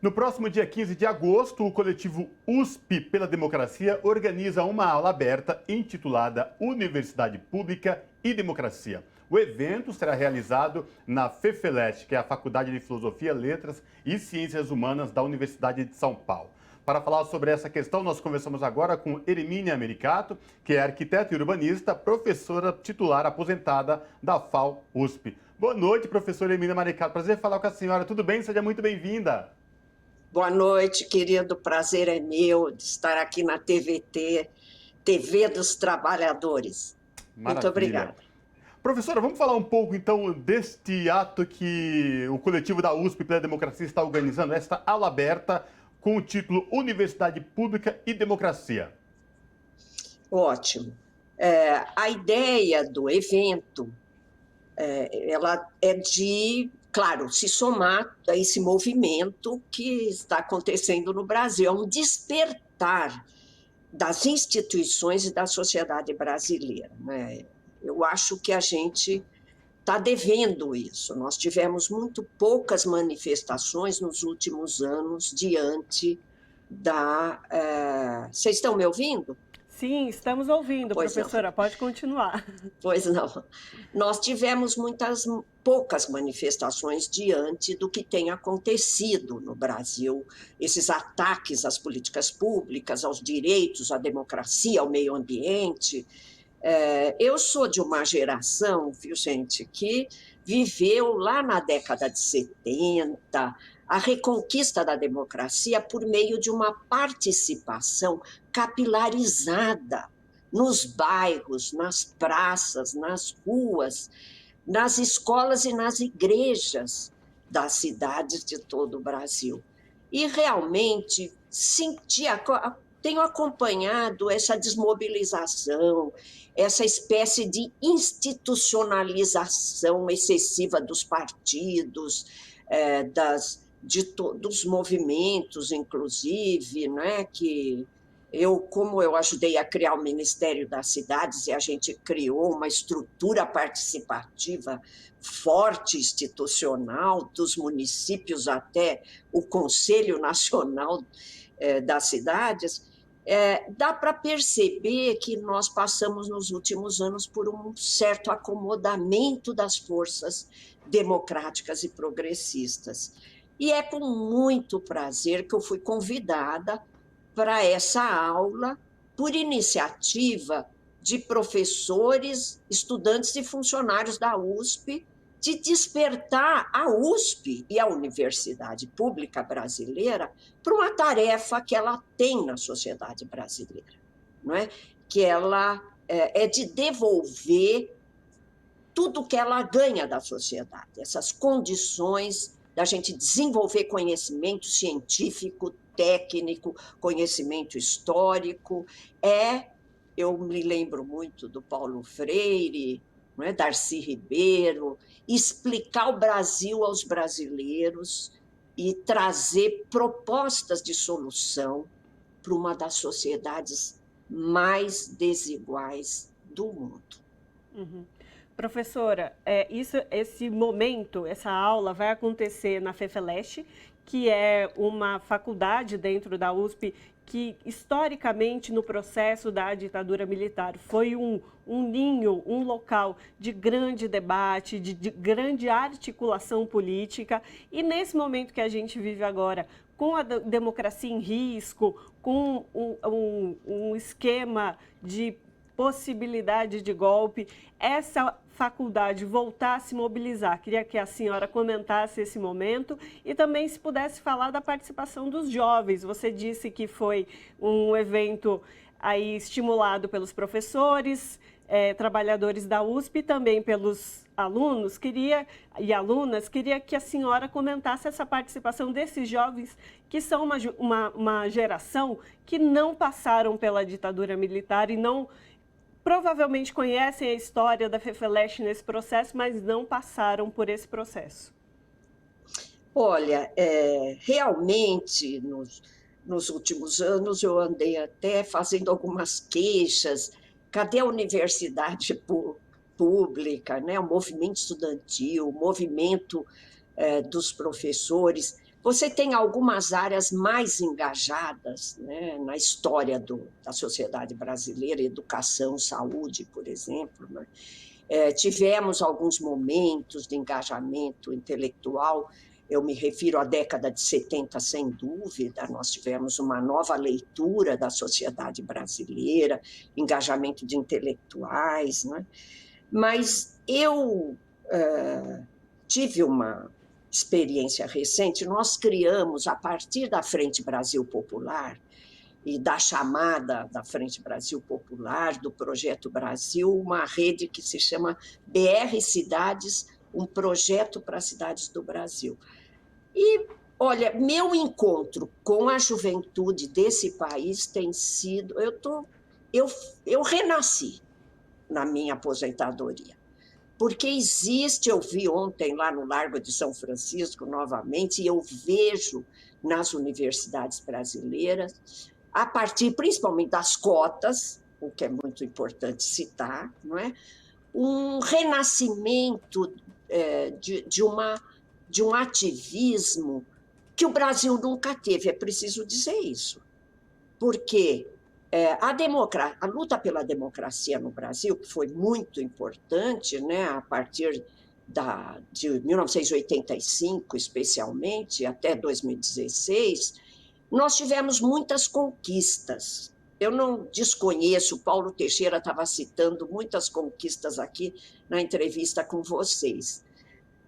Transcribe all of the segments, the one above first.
No próximo dia 15 de agosto, o coletivo USP pela Democracia organiza uma aula aberta intitulada Universidade Pública e Democracia. O evento será realizado na FEFELESH, que é a Faculdade de Filosofia, Letras e Ciências Humanas da Universidade de São Paulo. Para falar sobre essa questão, nós conversamos agora com Hermínia Mericato, que é arquiteta e urbanista, professora titular aposentada da FAO-USP. Boa noite, professora Hermínia Mericato. Prazer falar com a senhora. Tudo bem? Seja muito bem-vinda. Boa noite, querido. O prazer é meu de estar aqui na TVT, TV dos Trabalhadores. Muito Maravilha. obrigada. Professora, vamos falar um pouco então deste ato que o coletivo da USP pela Democracia está organizando, esta aula aberta com o título Universidade Pública e Democracia. Ótimo. A ideia do evento, ela é de, claro, se somar a esse movimento que está acontecendo no Brasil, é um despertar das instituições e da sociedade brasileira, né? Eu acho que a gente está devendo isso. Nós tivemos muito poucas manifestações nos últimos anos diante da. Vocês estão me ouvindo? Sim, estamos ouvindo, Pois não. professora, pode continuar. Pois não. Nós tivemos poucas manifestações diante do que tem acontecido no Brasil, esses ataques às políticas públicas, aos direitos, à democracia, ao meio ambiente. Eu sou de uma geração, viu, gente, que viveu lá na década de 70 a reconquista da democracia por meio de uma participação capilarizada nos bairros, nas praças, nas ruas, nas escolas e nas igrejas das cidades de todo o Brasil. E realmente tenho acompanhado essa desmobilização, essa espécie de institucionalização excessiva dos partidos, dos movimentos, inclusive, né, que como eu ajudei a criar o Ministério das Cidades e a gente criou uma estrutura participativa forte, institucional, dos municípios até o Conselho Nacional das Cidades, dá para perceber que nós passamos nos últimos anos por um certo acomodamento das forças democráticas e progressistas. E é com muito prazer que eu fui convidada para essa aula, por iniciativa de professores, estudantes e funcionários da USP, de despertar a USP e a Universidade Pública Brasileira para uma tarefa que ela tem na sociedade brasileira, não é? Que ela é de devolver tudo que ela ganha da sociedade, essas condições da gente desenvolver conhecimento científico, técnico, conhecimento histórico. Eu me lembro muito do Paulo Freire, não é? Darcy Ribeiro, explicar o Brasil aos brasileiros e trazer propostas de solução para uma das sociedades mais desiguais do mundo. Uhum. Professora, esse momento, essa aula vai acontecer na FEFELESH, que é uma faculdade dentro da USP que, historicamente, no processo da ditadura militar, foi um ninho, um local de grande debate, de grande articulação política. E nesse momento que a gente vive agora, com a democracia em risco, com um esquema de possibilidade de golpe, essa faculdade voltar a se mobilizar. Queria que a senhora comentasse esse momento e também se pudesse falar da participação dos jovens. Você disse que foi um evento aí estimulado pelos professores, trabalhadores da USP e também pelos alunos e alunas. Queria que a senhora comentasse essa participação desses jovens que são uma geração que não passaram pela ditadura militar e não provavelmente conhecem a história da FEFELESH nesse processo, mas não passaram por esse processo. Olha, realmente, nos últimos anos, eu andei até fazendo algumas queixas. Cadê a universidade pública, né? O movimento estudantil, o movimento dos professores? Você tem algumas áreas mais engajadas, né, na história da sociedade brasileira, educação, saúde, por exemplo, né? Tivemos alguns momentos de engajamento intelectual, eu me refiro à década de 70, sem dúvida, nós tivemos uma nova leitura da sociedade brasileira, engajamento de intelectuais, né? Mas eu tive uma experiência recente, nós criamos, a partir da Frente Brasil Popular, e da chamada da Frente Brasil Popular, do Projeto Brasil, uma rede que se chama BR Cidades, um projeto para as cidades do Brasil. E, olha, meu encontro com a juventude desse país tem sido... Eu renasci na minha aposentadoria, porque existe, eu vi ontem lá no Largo de São Francisco, novamente, e eu vejo nas universidades brasileiras, a partir principalmente das cotas, o que é muito importante citar, não é? Um renascimento de um ativismo que o Brasil nunca teve, é preciso dizer isso. Porque a luta pela democracia no Brasil, que foi muito importante, né, a partir de 1985, especialmente, até 2016, nós tivemos muitas conquistas. Eu não desconheço, Paulo Teixeira estava citando muitas conquistas aqui na entrevista com vocês,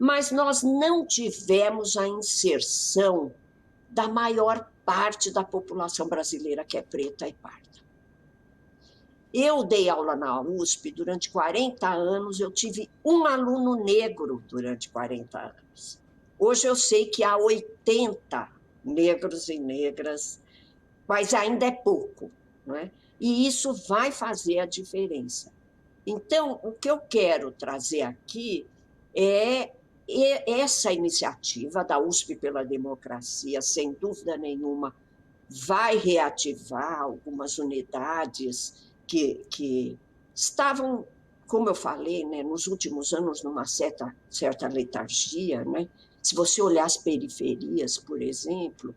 mas nós não tivemos a inserção da maior parte da população brasileira, que é preta e parda. Eu dei aula na USP durante 40 anos, eu tive um aluno negro durante 40 anos. Hoje eu sei que há 80 negros e negras, mas ainda é pouco, não é? E isso vai fazer a diferença. Então, o que eu quero trazer aqui é essa iniciativa da USP pela Democracia, sem dúvida nenhuma, vai reativar algumas unidades que estavam, como eu falei, né, nos últimos anos, numa certa letargia, né? Se você olhar as periferias, por exemplo,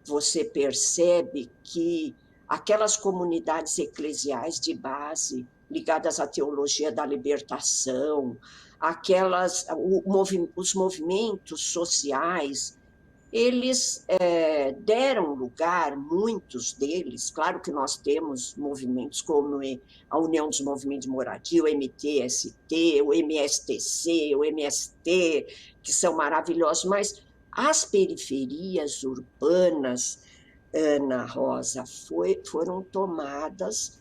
você percebe que aquelas comunidades eclesiais de base, ligadas à teologia da libertação, os movimentos sociais, eles deram lugar, muitos deles, claro que nós temos movimentos como a União dos Movimentos de Moradia, o MTST, o MSTC, o MST, que são maravilhosos, mas as periferias urbanas, Ana Rosa, foram tomadas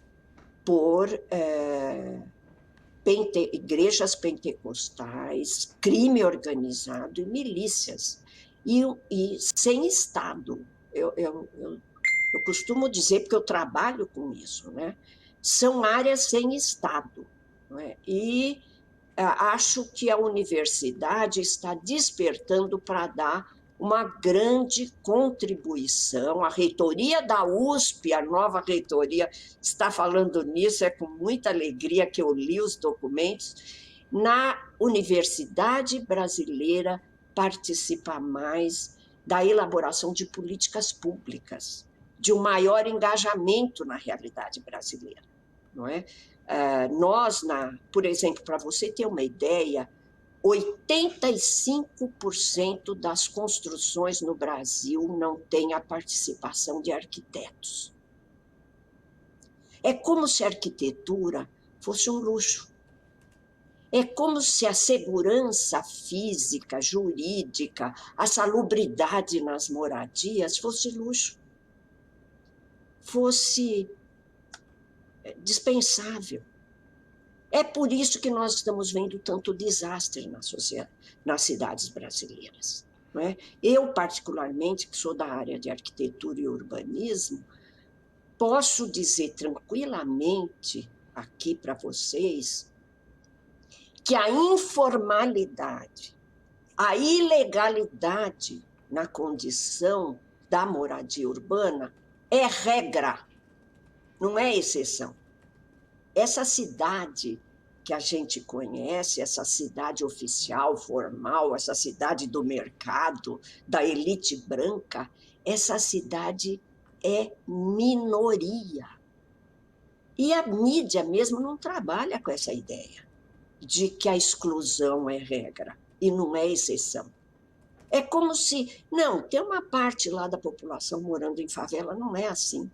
por igrejas pentecostais, crime organizado e milícias. E sem Estado. Eu costumo dizer, porque eu trabalho com isso, né? São áreas sem Estado. Não é? E acho que a universidade está despertando para dar uma grande contribuição. A reitoria da USP, a nova reitoria, está falando nisso, é com muita alegria que eu li os documentos. Na Universidade Brasileira participa mais da elaboração de políticas públicas, de um maior engajamento na realidade brasileira, não é? Por exemplo, para você ter uma ideia, 85% das construções no Brasil não tem a participação de arquitetos. É como se a arquitetura fosse um luxo. É como se a segurança física, jurídica, a salubridade nas moradias fosse luxo, fosse dispensável. É por isso que nós estamos vendo tanto desastre nas cidades brasileiras. Não é? Eu, particularmente, que sou da área de arquitetura e urbanismo, posso dizer tranquilamente aqui para vocês que a informalidade, a ilegalidade na condição da moradia urbana é regra, não é exceção. Essa cidade que a gente conhece, essa cidade oficial, formal, essa cidade do mercado, da elite branca, essa cidade é minoria. E a mídia mesmo não trabalha com essa ideia de que a exclusão é regra e não é exceção. É como se, não, tem uma parte lá da população morando em favela, não é assim.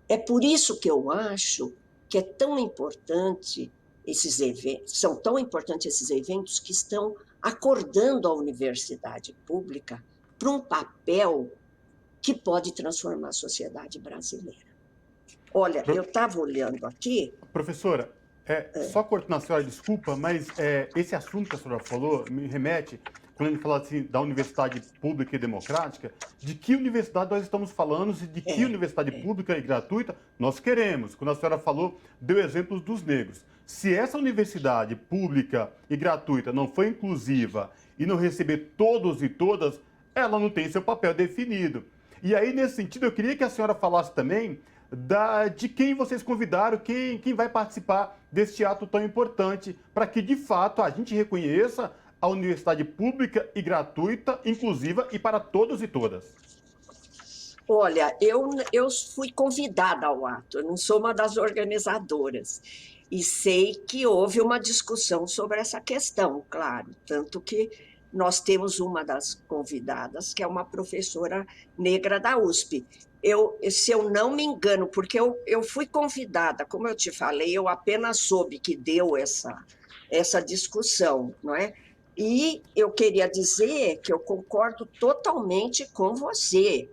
É por isso que eu acho que é tão importante esses eventos, são tão importantes esses eventos que estão acordando a universidade pública para um papel que pode transformar a sociedade brasileira. Olha, eu estava olhando aqui... Professora, só cortando a senhora, desculpa, mas esse assunto que a senhora falou me remete, quando a gente fala assim, da universidade pública e democrática, de que universidade nós estamos falando e de que universidade pública e gratuita nós queremos. Quando a senhora falou, deu exemplos dos negros. Se essa universidade pública e gratuita não for inclusiva e não receber todos e todas, ela não tem seu papel definido. E aí, nesse sentido, eu queria que a senhora falasse também de quem vocês convidaram, quem vai participar deste ato tão importante, para que, de fato, a gente reconheça a universidade pública e gratuita, inclusiva e para todos e todas. Olha, eu fui convidada ao ato, eu não sou uma das organizadoras, e sei que houve uma discussão sobre essa questão, claro, tanto que nós temos uma das convidadas, que é uma professora negra da USP. Se eu não me engano, porque eu fui convidada, como eu te falei, eu apenas soube que deu essa discussão, não é? E eu queria dizer que eu concordo totalmente com você.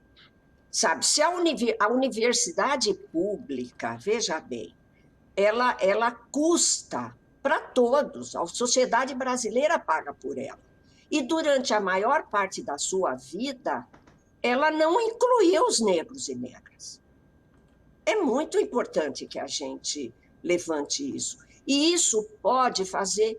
Sabe, se a universidade pública, veja bem, ela custa para todos, a sociedade brasileira paga por ela. E durante a maior parte da sua vida, ela não incluiu os negros e negras. É muito importante que a gente levante isso. E isso pode fazer...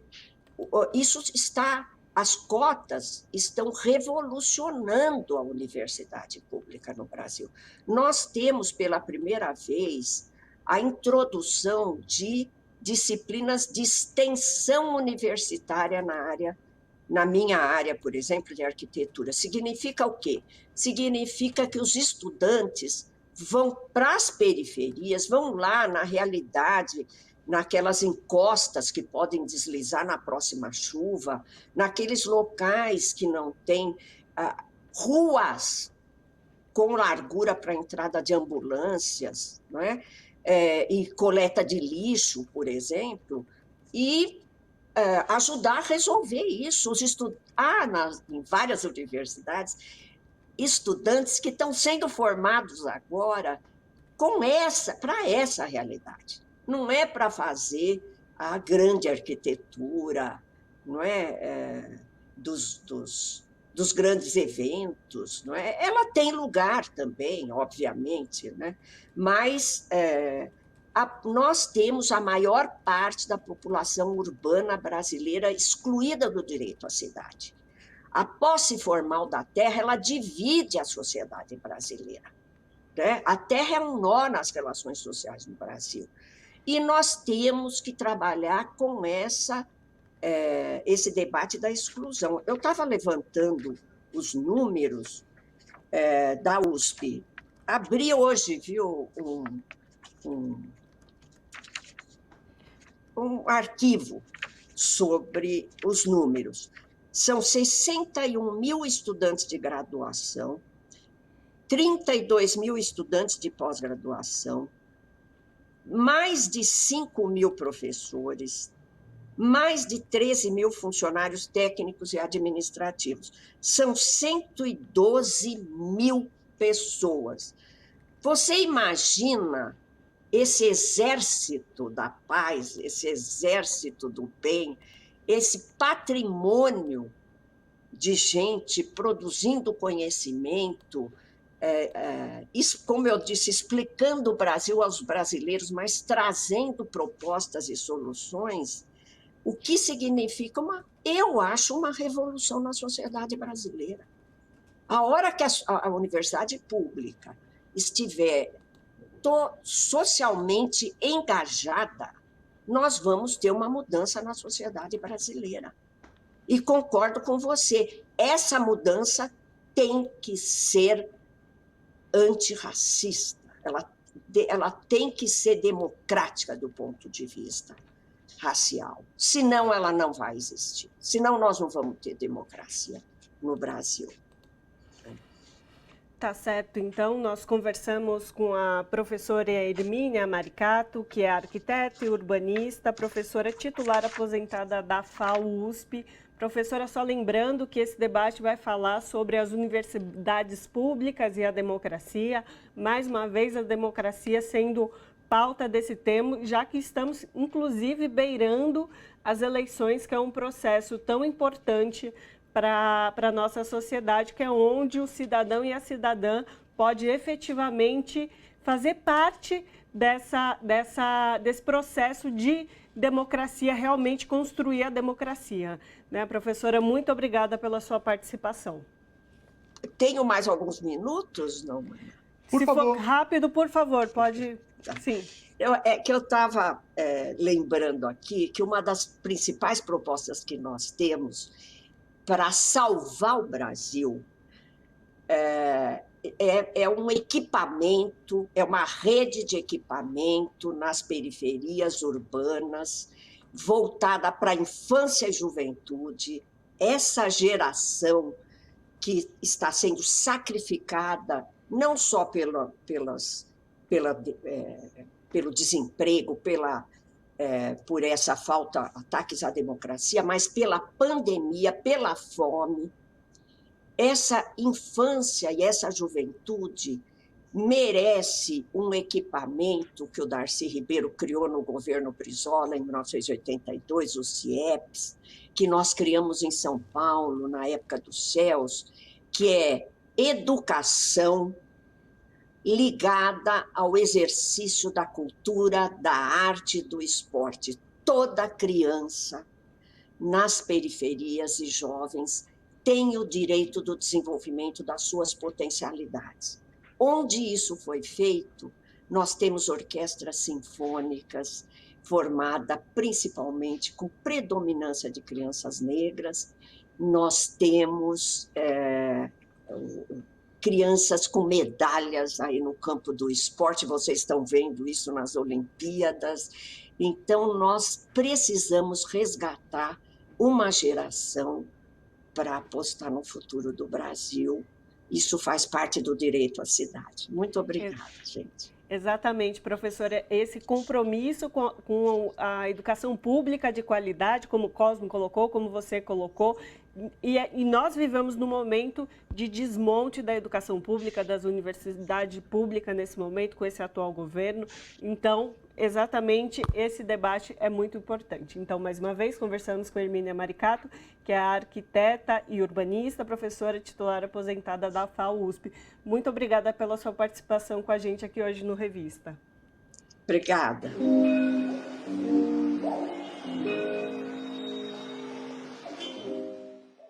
As cotas estão revolucionando a universidade pública no Brasil. Nós temos, pela primeira vez, a introdução de disciplinas de extensão universitária na minha área, por exemplo, de arquitetura. Significa o quê? Significa que os estudantes vão para as periferias, vão lá na realidade, naquelas encostas que podem deslizar na próxima chuva, naqueles locais que não têm ruas com largura para entrada de ambulâncias, não é? E coleta de lixo, por exemplo, e ajudar a resolver isso. Em várias universidades, estudantes que estão sendo formados agora para essa realidade. Não é para fazer a grande arquitetura, não é, dos grandes eventos, não é? Ela tem lugar também, obviamente, né? Mas nós temos a maior parte da população urbana brasileira excluída do direito à cidade. A posse formal da terra, ela divide a sociedade brasileira, né? A terra é um nó nas relações sociais no Brasil. E nós temos que trabalhar com esse debate da exclusão. Eu estava levantando os números da USP. Abri hoje, viu, um arquivo sobre os números. São 61 mil estudantes de graduação, 32 mil estudantes de pós-graduação, mais de 5 mil professores, mais de 13 mil funcionários técnicos e administrativos. São 112 mil pessoas. Você imagina esse exército da paz, esse exército do bem, esse patrimônio de gente produzindo conhecimento, como eu disse, explicando o Brasil aos brasileiros, mas trazendo propostas e soluções, o que significa, eu acho, uma revolução na sociedade brasileira. A hora que a universidade pública estiver socialmente engajada, nós vamos ter uma mudança na sociedade brasileira. E concordo com você, essa mudança tem que ser antirracista, ela tem que ser democrática do ponto de vista racial. Senão, ela não vai existir. Senão, nós não vamos ter democracia no Brasil. Tá certo, então nós conversamos com a professora Hermínia Maricato, que é arquiteta e urbanista, professora titular aposentada da FAU-USP. Professora, só lembrando que esse debate vai falar sobre as universidades públicas e a democracia, mais uma vez a democracia sendo pauta desse tema, já que estamos inclusive beirando as eleições, que é um processo tão importante para a nossa sociedade, que é onde o cidadão e a cidadã pode efetivamente fazer parte desse processo de democracia, realmente construir a democracia. Né, professora, muito obrigada pela sua participação. Tenho mais alguns minutos, não? Se for rápido, por favor, pode... Sim. Eu estava lembrando aqui que uma das principais propostas que nós temos para salvar o Brasil é um equipamento, é uma rede de equipamento nas periferias urbanas, voltada para a infância e juventude, essa geração que está sendo sacrificada não só pelo desemprego, por essa falta, ataques à democracia, mas pela pandemia, pela fome. Essa infância e essa juventude merece um equipamento que o Darcy Ribeiro criou no governo Brizola em 1982, o CIEPS, que nós criamos em São Paulo, na época dos CELS, que é educação ligada ao exercício da cultura, da arte, do esporte. Toda criança nas periferias e jovens tem o direito do desenvolvimento das suas potencialidades. Onde isso foi feito, nós temos orquestras sinfônicas formadas principalmente com predominância de crianças negras, nós temos crianças com medalhas aí no campo do esporte, vocês estão vendo isso nas Olimpíadas. Então, nós precisamos resgatar uma geração para apostar no futuro do Brasil. Isso faz parte do direito à cidade. Muito obrigada, gente. Exatamente, professora. Esse compromisso com a educação pública de qualidade, como o Cosmo colocou, como você colocou, e nós vivemos num momento de desmonte da educação pública, das universidades públicas nesse momento, com esse atual governo. Então, exatamente, esse debate é muito importante. Então, mais uma vez, conversamos com a Hermínia Maricato, que é a arquiteta e urbanista, professora titular aposentada da FAU-USP. Muito obrigada pela sua participação com a gente aqui hoje no Revista. Obrigada.